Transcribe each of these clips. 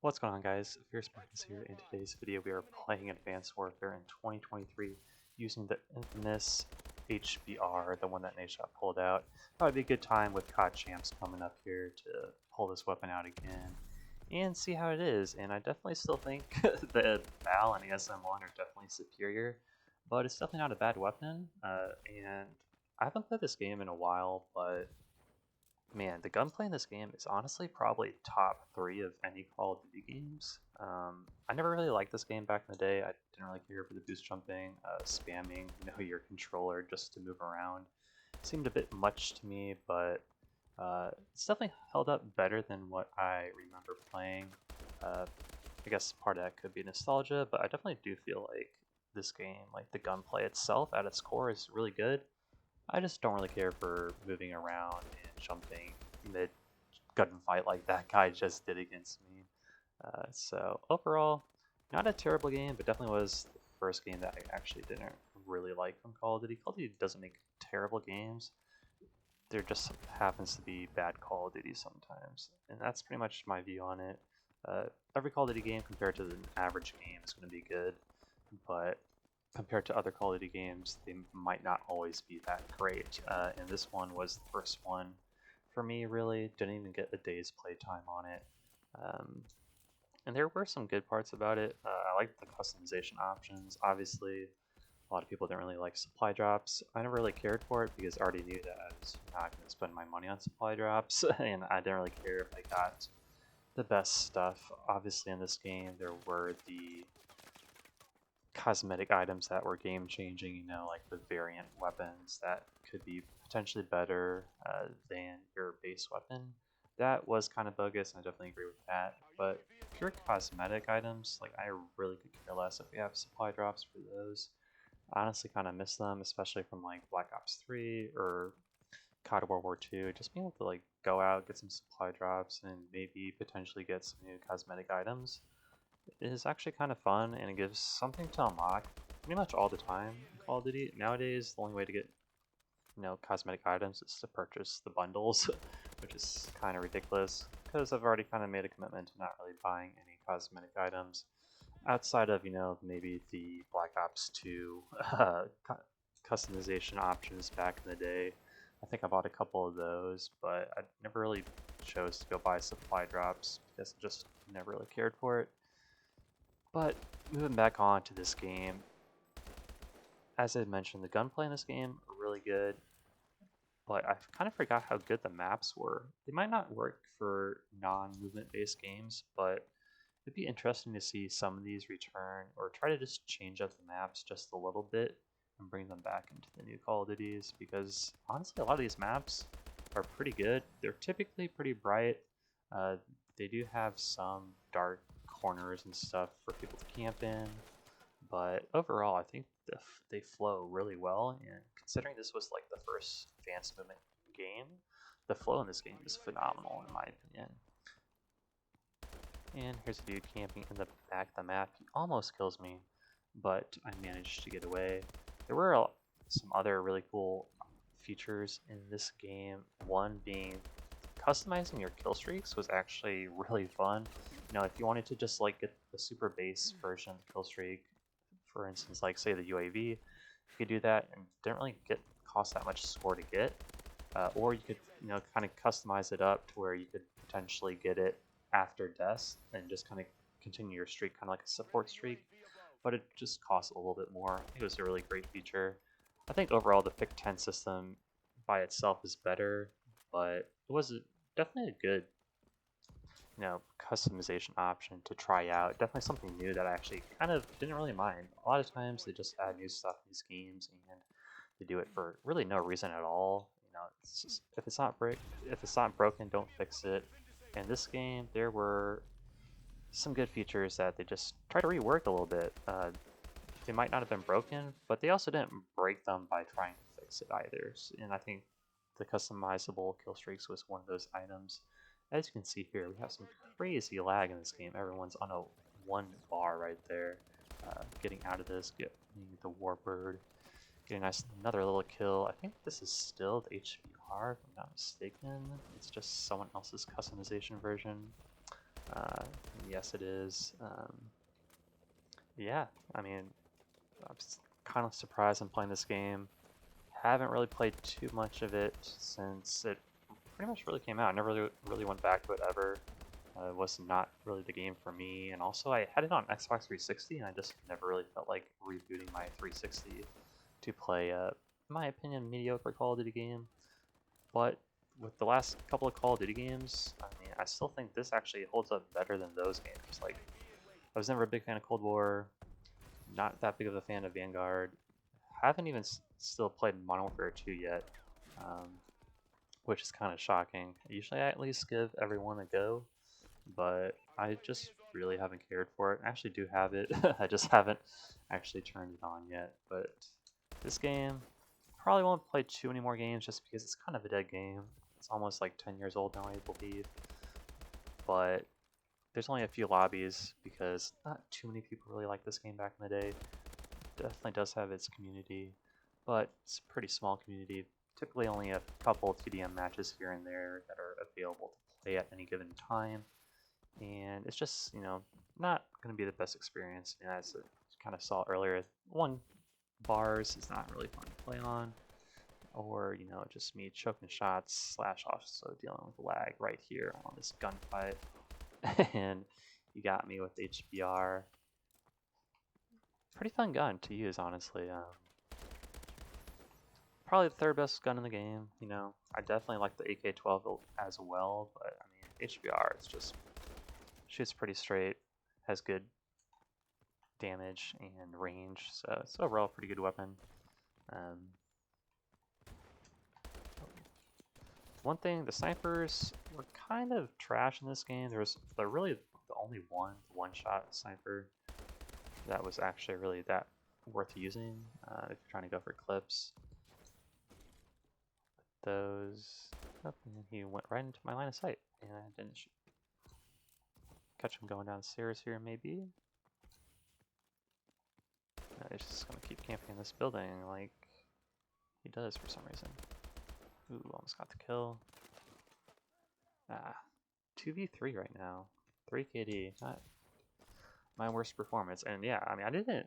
What's going on, guys? Fierce Marcus here. In today's video we are playing Advanced Warfare in 2023 using the infamous HBR, the one that Nadeshot pulled out. Thought it'd be a good time with COD Champs coming up here to pull this weapon out again and see how it is. And I definitely still think the BAL and the SM1 are definitely superior, but it's definitely not a bad weapon. And I haven't played this game in a while, but man, the gunplay in this game is honestly probably top 3 of any Call of Duty games. I never really liked this game back in the day. I didn't really care for the boost jumping, spamming, your controller just to move around. It seemed a bit much to me, but it's definitely held up better than what I remember playing. I guess part of that could be nostalgia, but I definitely do feel like this game, like the gunplay itself at its core, is really good. I just don't really care for moving around and jumping mid gunfight like that guy just did against me. So overall, not a terrible game, but definitely was the first game that I actually didn't really like from Call of Duty. Call of Duty doesn't make terrible games. There just happens to be bad Call of Duty sometimes, and that's pretty much my view on it. Every Call of Duty game compared to an average game is going to be good, but compared to other Call of Duty games, they might not always be that great. And this one was the first one for me, really. Didn't even get a day's playtime on it. And there were some good parts about it. I liked the customization options. Obviously, a lot of people didn't really like supply drops. I never really cared for it because I already knew that I was not going to spend my money on supply drops, and I didn't really care if I got the best stuff. Obviously, in this game, there were the cosmetic items that were game changing, like the variant weapons that could be potentially better than your base weapon. That was kind of bogus, and I definitely agree with that. But pure cosmetic items, like I really could care less if we have supply drops for those. I honestly kind of miss them, especially from like Black Ops 3 or COD World War 2. Just being able to like go out, get some supply drops, and maybe potentially get some new cosmetic items is actually kind of fun, and it gives something to unlock pretty much all the time in Call of Duty. Nowadays, the only way to get cosmetic items is to purchase the bundles, which is kind of ridiculous because I've already kind of made a commitment to not really buying any cosmetic items outside of maybe the Black Ops 2 customization options back in the day. I think I bought a couple of those, but I never really chose to go buy supply drops because I just never really cared for it. But moving back on to this game, as I mentioned, the gunplay in this game are really good, but I kind of forgot how good the maps were. They might not work for non-movement based games, but it'd be interesting to see some of these return or try to just change up the maps just a little bit and bring them back into the new Call of Duties, because honestly a lot of these maps are pretty good. They're typically pretty bright. They do have some dark corners and stuff for people to camp in, but overall I think they flow really well, and considering this was like the first advanced movement game, the flow in this game is phenomenal in my opinion. And here's a dude camping in the back of the map. He almost kills me, but I managed to get away. There were some other really cool features in this game. One being customizing your kill streaks was actually really fun. If you wanted to just like get the super base version of the kill streak, for instance, like say the UAV, you could do that and didn't really cost that much score to get. Or you could kind of customize it up to where you could potentially get it after death and just kind of continue your streak, kind of like a support streak, but it just costs a little bit more. I think it was a really great feature. I think overall the pick 10 system by itself is better, but it was definitely a good customization option to try out. Definitely something new that I actually kind of didn't really mind. A lot of times they just add new stuff in these games and they do it for really no reason at all. It's just, if it's not broken, don't fix it. In this game, there were some good features that they just tried to rework a little bit. They might not have been broken, but they also didn't break them by trying to fix it either. And I think the customizable kill streaks was one of those items. As you can see here, we have some crazy lag in this game. Everyone's on a 1 bar right there. Getting out of this, getting the Warbird, getting another little kill. I think this is still the HBR, if I'm not mistaken. It's just someone else's customization version. yes, it is. Yeah, I mean, I'm kind of surprised I'm playing this game. Haven't really played too much of it since it pretty much really came out. I never really went back to it ever. It was not really the game for me, and also I had it on Xbox 360, and I just never really felt like rebooting my 360 to play, in my opinion, mediocre Call of Duty game. But with the last couple of Call of Duty games, I mean, I still think this actually holds up better than those games. Like, I was never a big fan of Cold War, not that big of a fan of Vanguard. Haven't even still played Modern Warfare 2 yet, which is kind of shocking. Usually I at least give everyone a go, but I just really haven't cared for it. I actually do have it, I just haven't actually turned it on yet. But this game, probably won't play too many more games just because it's kind of a dead game. It's almost like 10 years old now, I believe. But there's only a few lobbies because not too many people really like this game back in the day. Definitely does have its community, but it's a pretty small community. Typically only a couple TDM matches here and there that are available to play at any given time. And it's just, not going to be the best experience. As I kind of saw earlier, bars is not really fun to play on. Or, just me choking shots / also dealing with lag right here on this gunfight. And you got me with HBR. Pretty fun gun to use, honestly. Probably the third best gun in the game. I definitely like the AK-12 as well, but I mean, HBR is just shoots pretty straight, has good damage and range, so it's overall a pretty good weapon. One thing, the snipers were kind of trash in this game. They're really the only one-shot sniper that was actually really that worth using if you're trying to go for clips. Those, oh, and he went right into my line of sight, and I didn't shoot. Catch him going downstairs here, maybe. No, he's just gonna keep camping in this building like he does for some reason. Ooh, almost got the kill. 2v3 right now. 3 KD, not my worst performance. And yeah, I mean, I didn't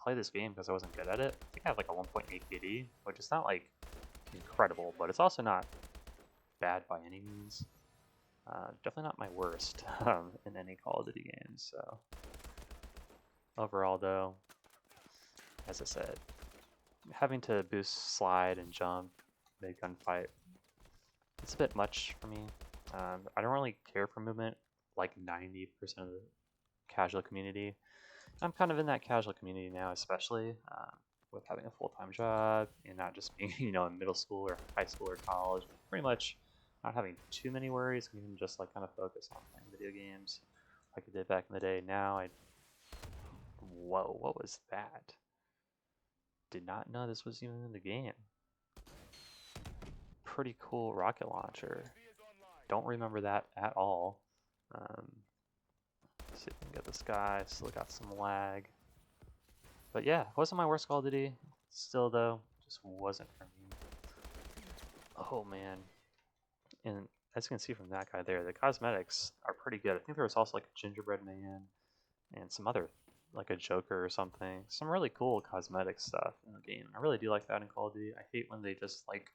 play this game because I wasn't good at it. I think I have like a 1.8 KD, which is not like incredible, but it's also not bad by any means. Definitely not my worst in any Call of Duty game. So overall, though, as I said, having to boost, slide, and jump mid gunfight, it's a bit much for me. I don't really care for movement like 90% of the casual community. I'm kind of in that casual community now, especially with having a full-time job and not just being, in middle school or high school or college. Pretty much not having too many worries. I can just like kind of focus on playing video games like I did back in the day. Now whoa, what was that? Did not know this was even in the game. Pretty cool rocket launcher. Don't remember that at all. See if we can get this guy. Still got some lag. But yeah, wasn't my worst Call of Duty. Still though, just wasn't for me. Oh man. And as you can see from that guy there, the cosmetics are pretty good. I think there was also like a gingerbread man and some other, like a Joker or something. Some really cool cosmetic stuff in the game. I really do like that in Call of Duty. I hate when they just like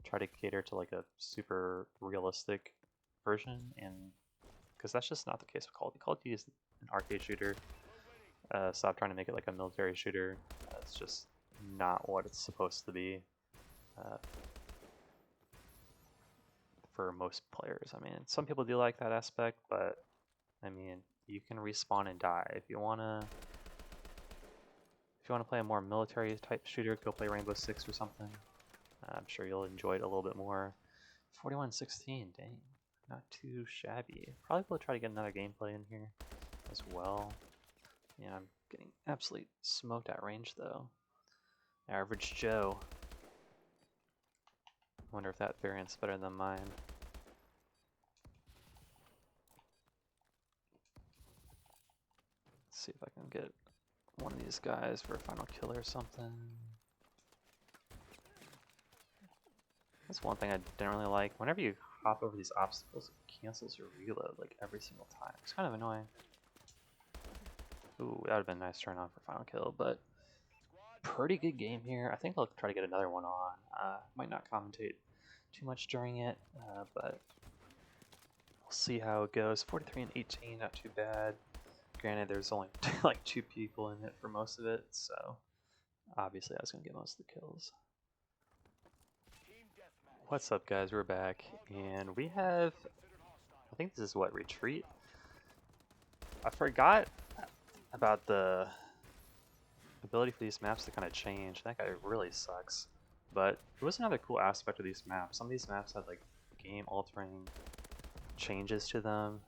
try to cater to like a super realistic version, and because that's just not the case with Call of Duty. Call of Duty is an arcade shooter. Stop trying to make it like a military shooter. It's just not what it's supposed to be for most players. I mean, some people do like that aspect, but I mean, you can respawn and die. If you wanna play a more military type shooter, go play Rainbow Six or something. I'm sure you'll enjoy it a little bit more. 41-16, dang, not too shabby. Probably will try to get another gameplay in here as well. Yeah, I'm getting absolutely smoked at range though. Average Joe. Wonder if that variant's better than mine. Let's see if I can get one of these guys for a final kill or something. That's one thing I didn't really like. Whenever you hop over these obstacles, it cancels your reload like every single time. It's kind of annoying. Ooh, that would have been a nice turn on for final kill, but pretty good game here. I think I'll try to get another one on. Might not commentate too much during it, but we'll see how it goes. 43 and 18, not too bad. Granted, there's only like 2 people in it for most of it, so obviously I was going to get most of the kills. What's up, guys? We're back, and we have, I think this is what, Retreat? I forgot about the ability for these maps to kind of change. That guy really sucks. But it was another cool aspect of these maps. Some of these maps had like game-altering changes to them.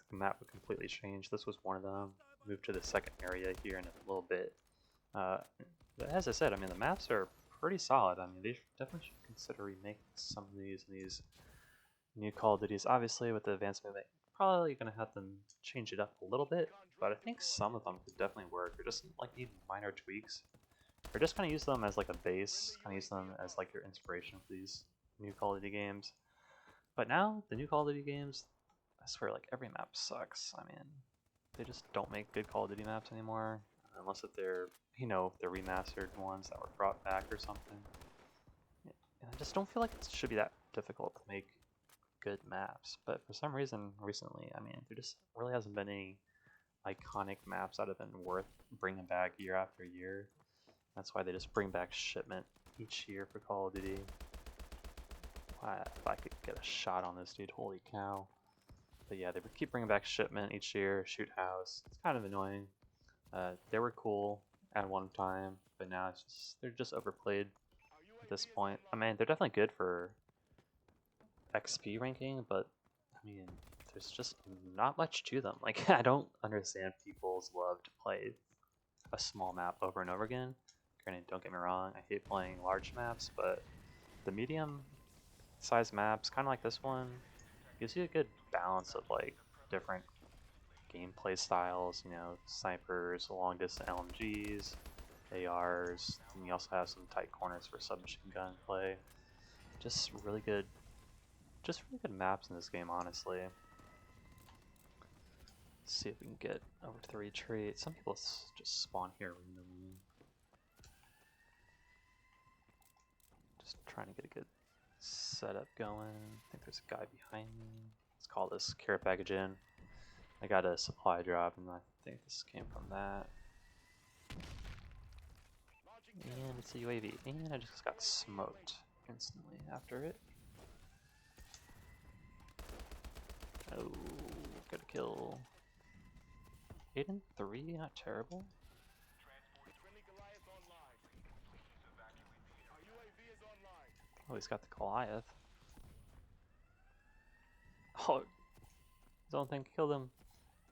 The map would completely change. This was one of them. Move to the second area here in a little bit. But as I said, I mean, the maps are pretty solid. I mean, they definitely should consider remaking some of these new Call of Duties. Obviously, with the advanced movement, probably gonna have them change it up a little bit. But I think some of them could definitely work. Or just like need minor tweaks. Or just kind of use them as like a base. Kind of use them as like your inspiration for these new Call of Duty games. But now the new Call of Duty games, I swear, like every map sucks. I mean, they just don't make good Call of Duty maps anymore, unless if they're, you know, they're remastered ones that were brought back or something. And I just don't feel like it should be that difficult to make good maps. But for some reason, recently, I mean, there just really hasn't been any iconic maps that have been worth bringing back year after year. That's why they just bring back Shipment each year for Call of Duty. If I could get a shot on this dude, holy cow. But yeah, they would keep bringing back Shipment each year, Shoot House. It's kind of annoying. They were cool at one time, but now it's just, they're just overplayed at this point. I mean, they're definitely good for XP ranking, but I mean, there's just not much to them. Like, I don't understand people's love to play a small map over and over again. Granted, don't get me wrong, I hate playing large maps, but the medium size maps, kind of like this one, gives you a good balance of like different gameplay styles, you know, snipers, long distance LMGs, ARs, and you also have some tight corners for submachine gun play. Just really good maps in this game, honestly. Let's see if we can get over to the retreat. Some people just spawn here randomly. Just trying to get a good setup going. I think there's a guy behind me. Let's call this care package in. I got a supply drop, and I think this came from that. And it's a UAV, and I just got smoked instantly after it. Oh, got a kill. 8 and 3, not terrible. Oh, he's got the Goliath. Oh, his own thing killed him.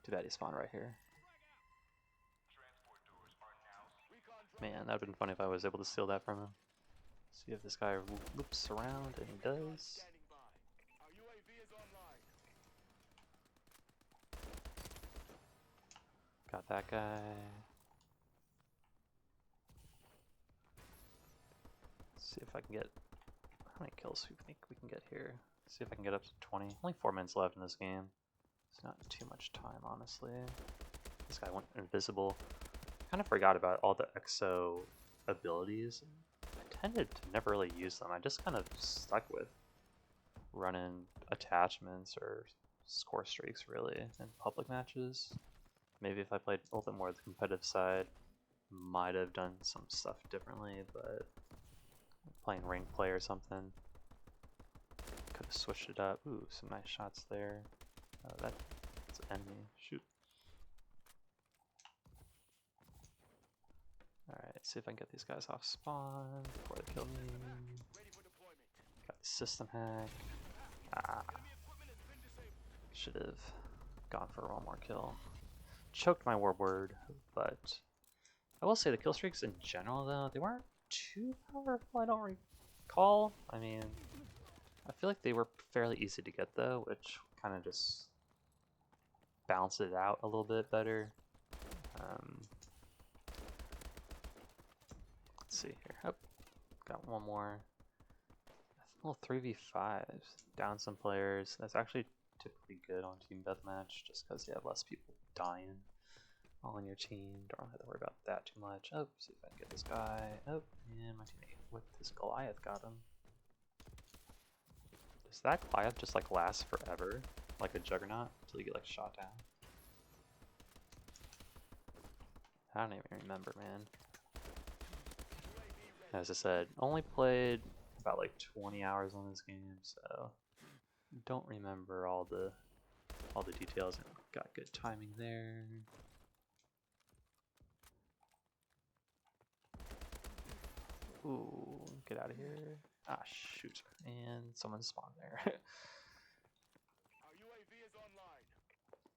Too bad he spawned right here. Man, that would have been funny if I was able to steal that from him. See if this guy loops around, and he does. Got that guy. Let's see if I can get... How many kills do you think we can get here? Let's see if I can get up to 20. Only 4 minutes left in this game. It's not too much time, honestly. This guy went invisible. Kind of forgot about all the EXO abilities. I tended to never really use them. I just kind of stuck with running attachments or score streaks, really, in public matches. Maybe if I played a little bit more of the competitive side, might have done some stuff differently, but playing ranked play or something, could have switched it up. Ooh, some nice shots there. That's an enemy. Shoot. Alright, see if I can get these guys off spawn before they kill me. Got the system hack. Ah. Should have gone for one more kill. Choked my word, but I will say the kill streaks in general, though, they weren't too powerful, I don't recall. I mean, I feel like they were fairly easy to get, though, which kind of just balanced it out a little bit better. Let's see here. Oh, got one more. A little 3v5s. Down some players. That's actually typically good on Team Deathmatch, just because you have less people dying. all on your team. Don't have to worry about that too much. Oh, see if I can get this guy. Oh, and my teammate with his Goliath got him. Does that Goliath just like last forever? Like a Juggernaut? Until you get like shot down? I don't even remember, man. As I said, only played about like 20 hours on this game, so don't remember all the details. And got good timing there. Ooh, get out of here. Ah, shoot. And someone spawned there.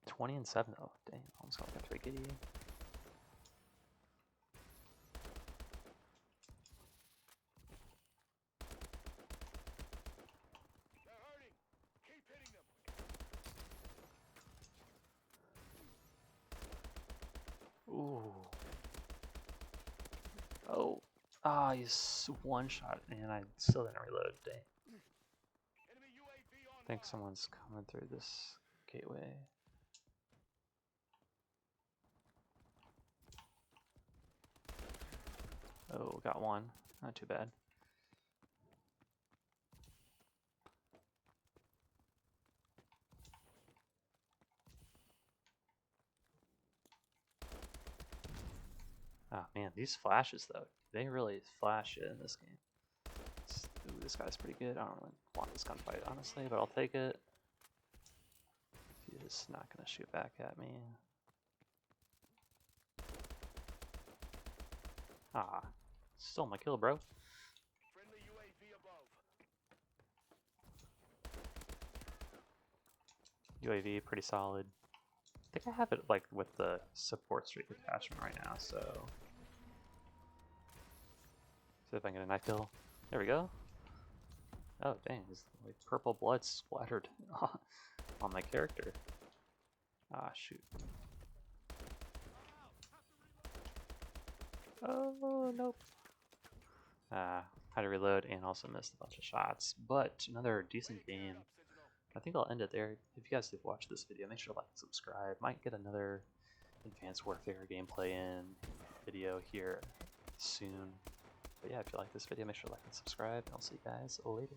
20 and 7 though. Dang, almost got like a 3 giddy. Ooh. Oh. Ah, he's one shot and I still didn't reload. Dang. I think someone's coming through this gateway. Oh, got one. Not too bad. Oh man, these flashes though, they really flash it in this game. Ooh, this guy's pretty good. I don't really want this gunfight honestly, but I'll take it. He's not gonna shoot back at me. Ah, stole my kill, bro. UAV pretty solid. I think I have it like with the support streak attachment right now, so see if I can get a knife kill. There we go. Oh dang, there's like purple blood splattered on my character. Ah shoot. Oh nope. Had to reload and also missed a bunch of shots, but another decent game. I think I'll end it there. If you guys did watch this video, make sure to like and subscribe. Might get another Advanced Warfare gameplay in video here soon. But yeah, if you like this video, make sure to like and subscribe, and I'll see you guys later.